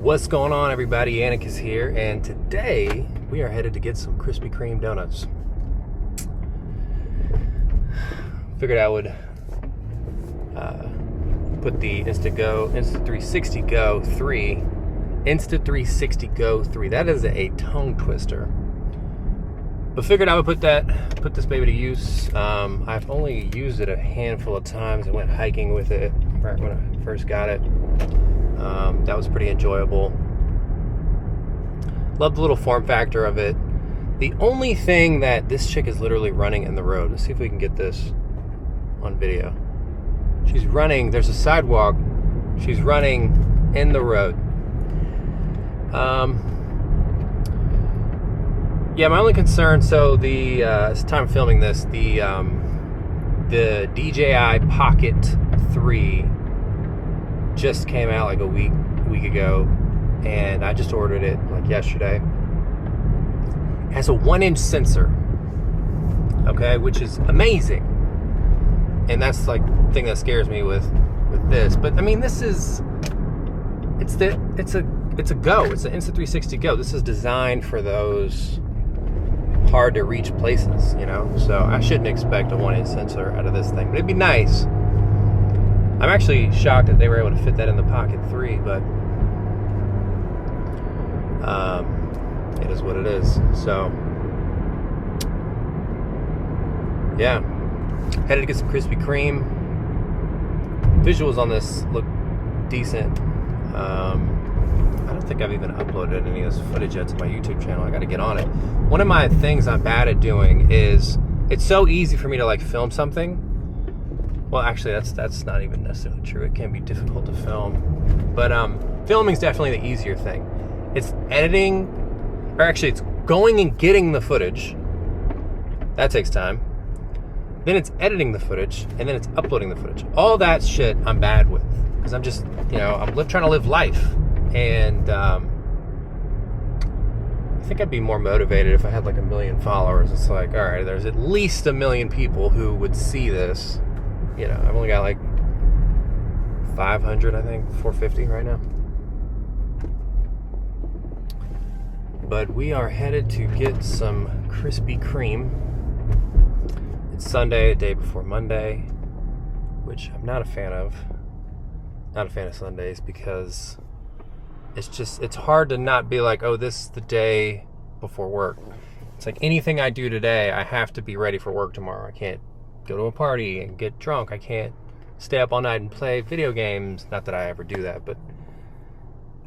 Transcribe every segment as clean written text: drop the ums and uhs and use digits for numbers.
What's going on, everybody? Yannick is here, and today we are headed to get some Krispy Kreme donuts. Figured I would put the Insta360 GO 3, Insta360 GO 3. That is a tongue twister. But figured I would put this baby to use. I've only used it a handful of times. I went hiking with it right when I first got it. That was pretty enjoyable. Love the little form factor of it. The only thing that this chick is literally running in the road. Let's see if we can get this on video. She's running. There's a sidewalk. She's running in the road. Yeah, my only concern. So it's time of filming this. The DJI Pocket 3 just came out like a week ago, and I just ordered it like yesterday. It has a 1-inch sensor, okay, which is amazing, and that's like the thing that scares me with this. But I mean, it's a Go. It's an Insta360 GO. This is designed for those hard to reach places, you know. So I shouldn't expect a 1-inch sensor out of this thing, but it'd be nice. I'm actually shocked that they were able to fit that in the Pocket 3, but it is what it is. So, yeah. Headed to get some Krispy Kreme. Visuals on this look decent. I don't think I've even uploaded any of this footage yet to my YouTube channel. I got to get on it. One of my things I'm bad at doing is, it's so easy for me to like film something. Well, actually, that's not even necessarily true. It can be difficult to film, but filming is definitely the easier thing. It's editing, or actually, it's going and getting the footage. That takes time. Then it's editing the footage, and then it's uploading the footage. All that shit I'm bad with, because I'm just, I'm trying to live life, and I think I'd be more motivated if I had like 1 million followers. It's like, all right, there's at least 1 million people who would see this. I've only got like 500, I think, 450 right now. But we are headed to get some Krispy Kreme. It's Sunday, a day before Monday, which I'm not a fan of. Not a fan of Sundays, because it's hard to not be like, oh, this is the day before work. It's like anything I do today, I have to be ready for work tomorrow. I can't go to a party and get drunk. I can't stay up all night and play video games. Not that I ever do that, but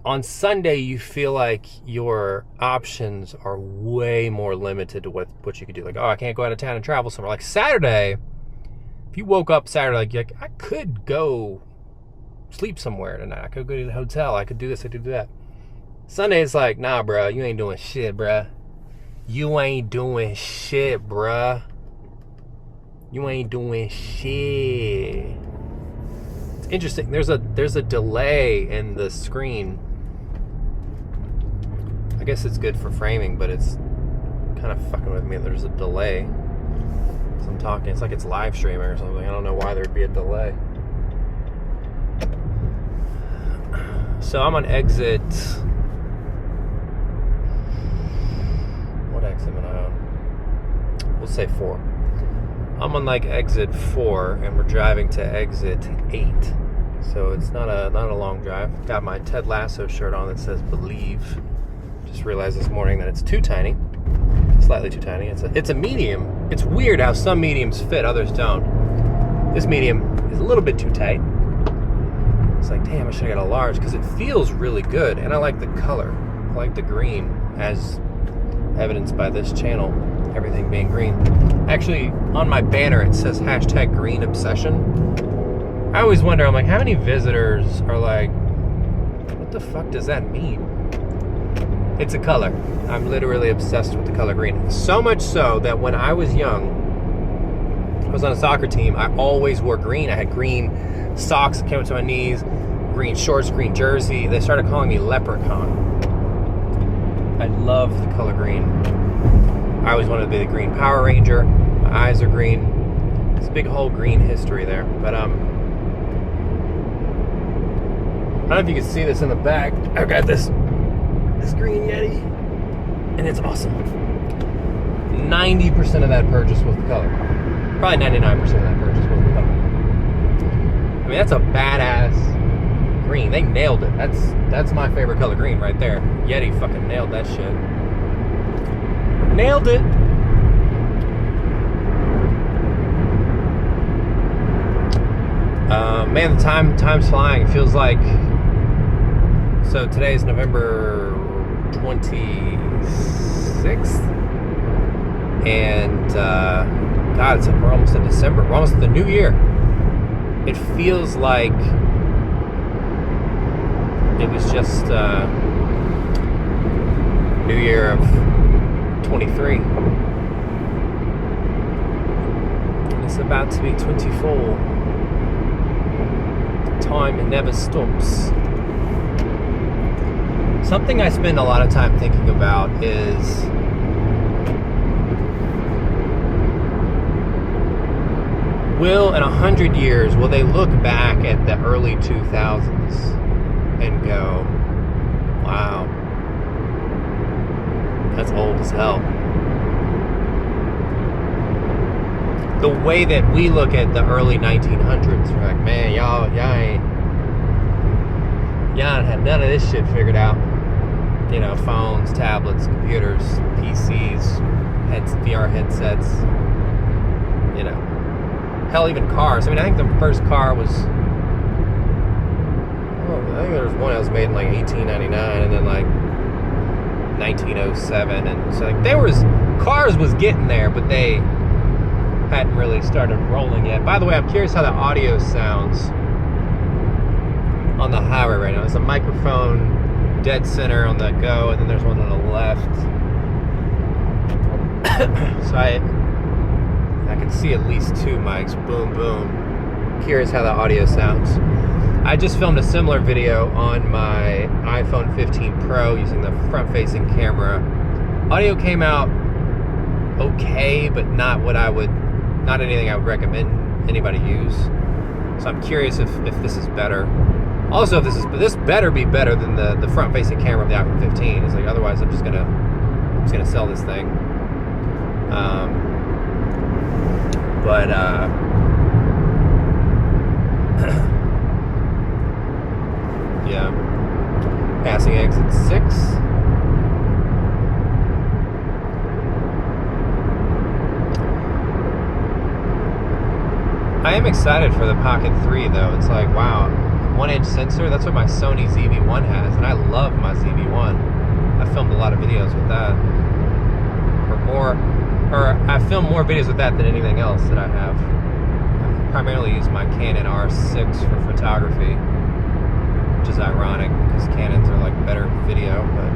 on Sunday you feel like your options are way more limited to what you could do. Like, oh, I can't go out of town and travel somewhere. Like Saturday, if you woke up Saturday, like I could go sleep somewhere tonight. I could go to the hotel. I could do this. I could do that. Sunday is like, nah, bro, you ain't doing shit, bruh. You ain't doing shit, bruh. You ain't doing shit. It's interesting. There's a delay in the screen. I guess it's good for framing, but it's kind of fucking with me. There's a delay. So I'm talking. It's like it's live streaming or something. I don't know why there'd be a delay. So I'm on exit. What exit am I on? We'll say 4. I'm on like exit 4, and we're driving to exit 8. So it's not a long drive. Got my Ted Lasso shirt on that says "Believe." Just realized this morning that it's too tiny, slightly too tiny. It's a medium. It's weird how some mediums fit, others don't. This medium is a little bit too tight. It's like, damn, I should have got a large, because it feels really good, and I like the color. I like the green, as evidenced by this channel. Everything being green. Actually, on my banner it says #GreenObsession. I always wonder, I'm like, how many visitors are like, what the fuck does that mean? It's a color. I'm literally obsessed with the color green. So much so that when I was young, I was on a soccer team, I always wore green. I had green socks that came up to my knees, green shorts, green jersey. They started calling me Leprechaun. I love the color green. I always wanted to be the Green Power Ranger. My eyes are green. It's a big whole green history there. But know if you can see this in the back. I've got this green Yeti, and it's awesome. 90% of that purchase was the color. Probably 99% of that purchase was the color. I mean, that's a badass green. They nailed it. That's my favorite color green right there. Yeti fucking nailed that shit. Nailed it. Man, the time's flying. It feels like, so today is November 26th, and God, we're almost in December. We're almost in the new year. It feels like it was just New Year of 23. It's about to be 24. Time never stops. Something I spend a lot of time thinking about is will, in 100 years, will they look back at the early 2000s and go, wow, that's old as hell. The way that we look at the early 1900s, we're like, man, y'all had none of this shit figured out. You know, phones, tablets, computers, PCs, VR headsets, you know. Hell, even cars. I mean, I think the first car was, I think there was one that was made in like 1899 and then like 1907. And so like cars was getting there, but they hadn't really started rolling yet. By the way, I'm curious how the audio sounds on the highway right now. There's a microphone dead center on the Go, and then there's one on the left. So I can see at least two mics. Boom, boom. Curious how the audio sounds. I just filmed a similar video on my iPhone 15 Pro using the front-facing camera. Audio came out okay, but not anything I would recommend anybody use. So I'm curious if this is better. Also, this better be better than the front-facing camera of the iPhone 15. It's like, otherwise I'm just gonna sell this thing. Yeah. Passing exit 6. I am excited for the Pocket 3 though. It's like, wow, 1-inch sensor. That's what my Sony ZV-1 has, and I love my ZV-1. I filmed a lot of videos with that, or I filmed more videos with that than anything else that I have. I primarily use my Canon R6 for photography, which is ironic because Canons are like better video. But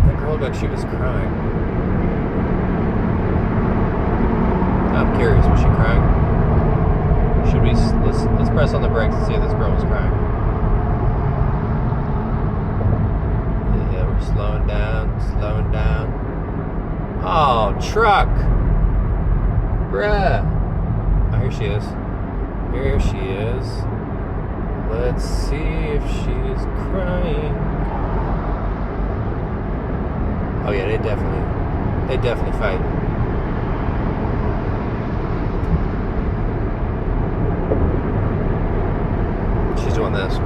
that girl looked like she was crying. I'm curious, was she crying? Should we let's press on the brakes and see if this girl was crying. Yeah, we're slowing down. Oh, truck! Bruh! Oh, here she is. Here she is. Let's see if she's crying. Oh yeah, they definitely fight. She's doing this.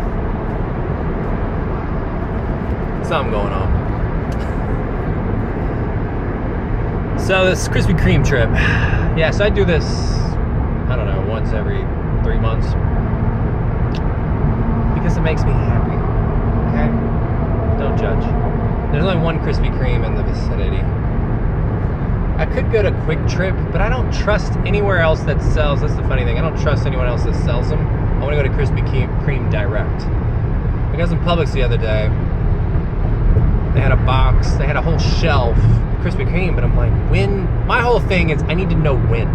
Something going on. So this Krispy Kreme trip. Yeah, so I do this, I don't know, once every 3 months. Because it makes me happy. Okay? Don't judge. There's only one Krispy Kreme in the vicinity. I could go to Quick Trip, but I don't trust anywhere else that sells. That's the funny thing. I don't trust anyone else that sells them. I want to go to Krispy Kreme direct. Because in Publix the other day, they had a box, they had a whole shelf of Krispy Kreme, but I'm like, when? My whole thing is I need to know when.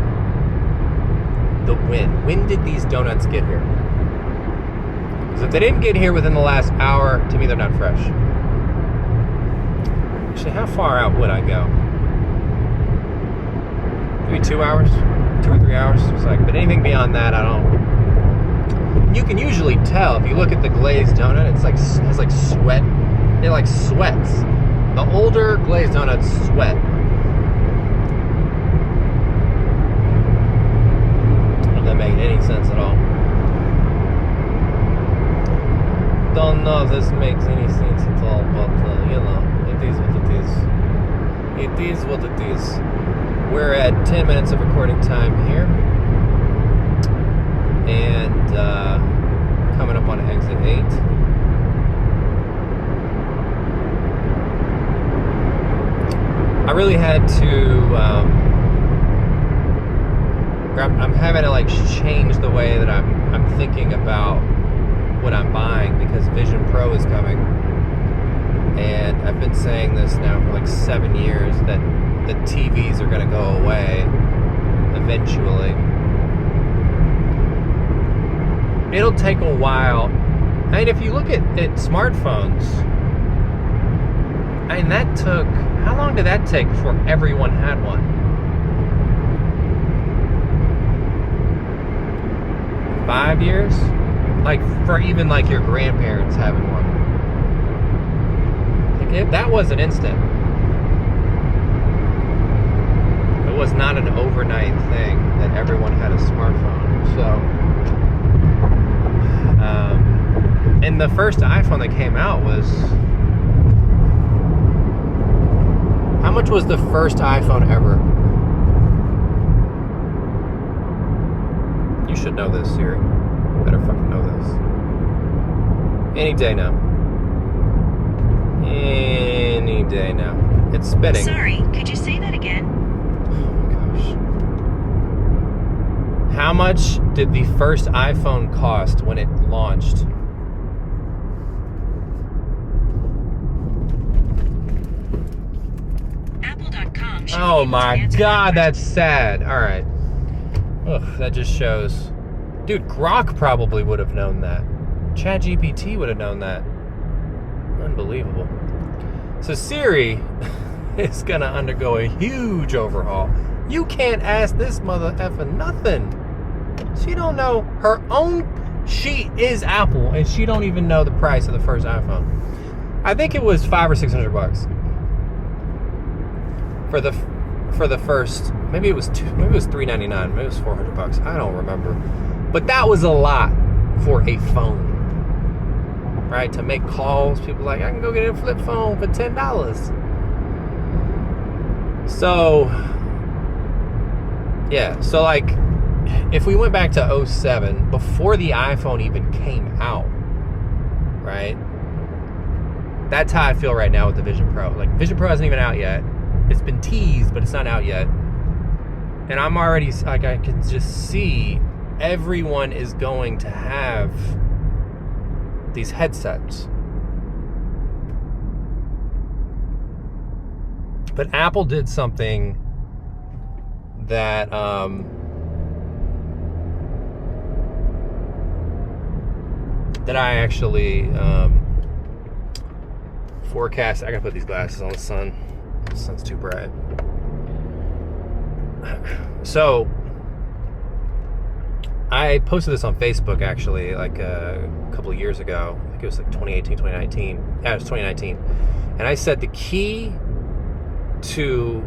The when. When did these donuts get here? Because if they didn't get here within the last hour, to me they're not fresh. Actually, how far out would I go? Maybe 2 hours? 2 or 3 hours? It's like, but anything beyond that, I don't You can usually tell if you look at the glazed donut. It's like has like sweat. It like sweats. The older glazed donuts sweat. If that made any sense at all. Don't know if this makes any sense at all, but you know, it is what it is. It is what it is. We're at 10 minutes of recording time here. And coming up on exit 8. I really had to, I'm having to like change the way that I'm thinking about what I'm buying because Vision Pro is coming. And I've been saying this now for like 7 years that the TVs are going to go away eventually. It'll take a while. I mean, if you look at smartphones, I mean, that took, how long did that take before everyone had one? 5 years? Like, for even like your grandparents having one. Like, that wasn't instant. It was not an overnight thing that everyone had a smartphone. So, and the first iPhone that came out was, how much was the first iPhone ever? You should know this, Siri. You better fucking know this. Any day now. Any day now. It's spinning. Sorry, could you say that again? How much did the first iPhone cost when it launched? Apple.com. Oh my God, that's sad. All right. Ugh, that just shows. Dude, Grok probably would have known that. ChatGPT would have known that. Unbelievable. So Siri is going to undergo a huge overhaul. You can't ask this mother effing nothing. She don't know her own. She is Apple, and she don't even know the price of the first iPhone. I think it was $500 or $600 for the first. Maybe it was $399. Maybe it was $400. I don't remember. But that was a lot for a phone, right? To make calls, people are like, I can go get a flip phone for $10. So, yeah. So like, if we went back to 2007, before the iPhone even came out, right? That's how I feel right now with the Vision Pro. Like, Vision Pro isn't even out yet. It's been teased, but it's not out yet. And I'm already, like, I can just see everyone is going to have these headsets. But Apple did something that that I actually forecast. I gotta put these glasses on. The sun's too bright. So I posted this on Facebook actually like a couple of years ago. I think it was like 2018, 2019. Yeah, it was 2019. And I said the key to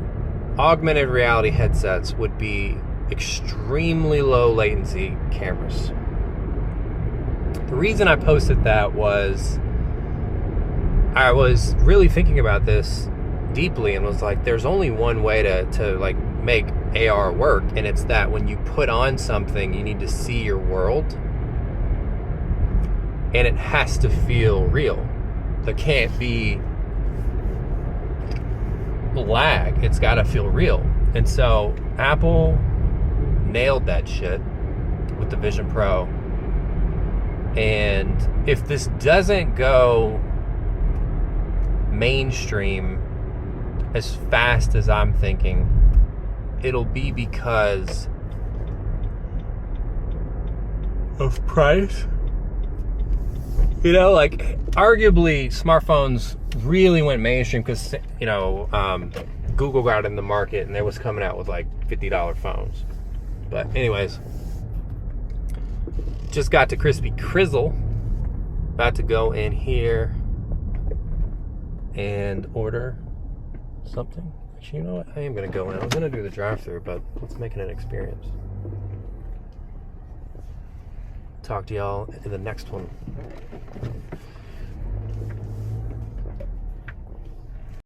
augmented reality headsets would be extremely low latency cameras. The reason I posted that was I was really thinking about this deeply and was like, there's only one way to like make AR work, and it's that when you put on something, you need to see your world, and it has to feel real. There can't be lag. It's got to feel real. And so Apple nailed that shit with the Vision Pro. And if this doesn't go mainstream as fast as I'm thinking, it'll be because of price. You know, like, arguably smartphones really went mainstream because, you know, Google got in the market and they was coming out with like $50 phones. But anyways, Just got to Krispy Krizzle. About to go in here and order something. Actually, you know what? I am going to go in. I was going to do the drive-thru, but let's make it an experience. Talk to y'all in the next one.